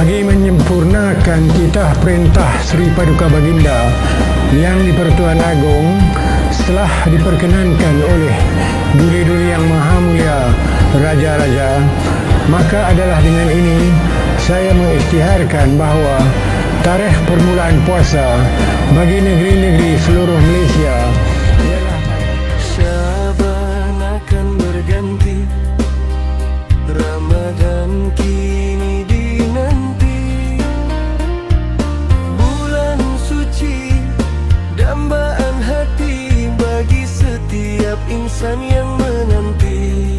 bagi menyempurnakan titah perintah Sri Paduka Baginda yang di-Pertuan Agong setelah diperkenankan oleh Duli-Duli Yang Maha Mulia Raja-Raja, maka adalah dengan ini saya mengisytiharkan bahawa tarikh permulaan puasa bagi negeri-negeri seluruh Malaysia ialah Syaban akan berganti, Ramadan kini dinanti, bulan suci dambaan hati bagi setiap insan yang menanti.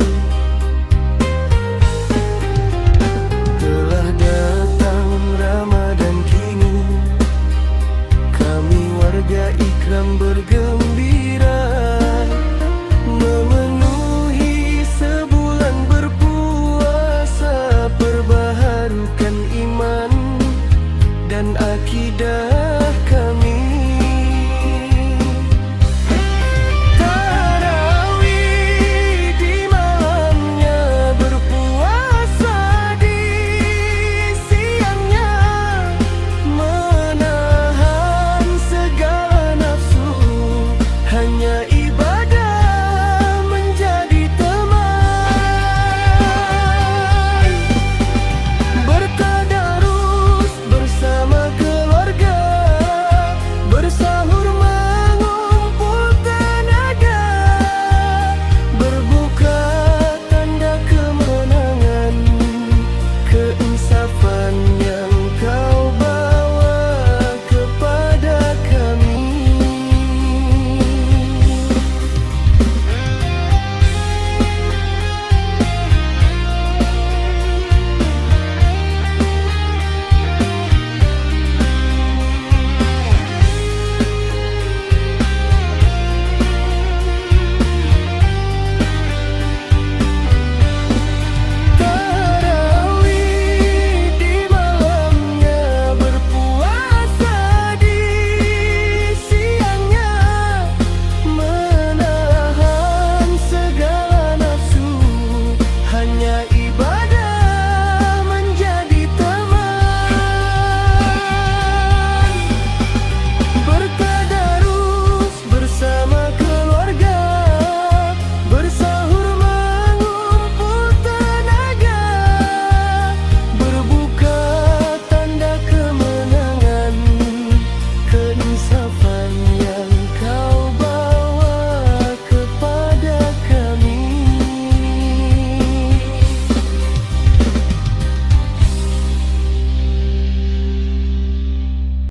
Telah datang Ramadan kini, kami warga Ikram bergema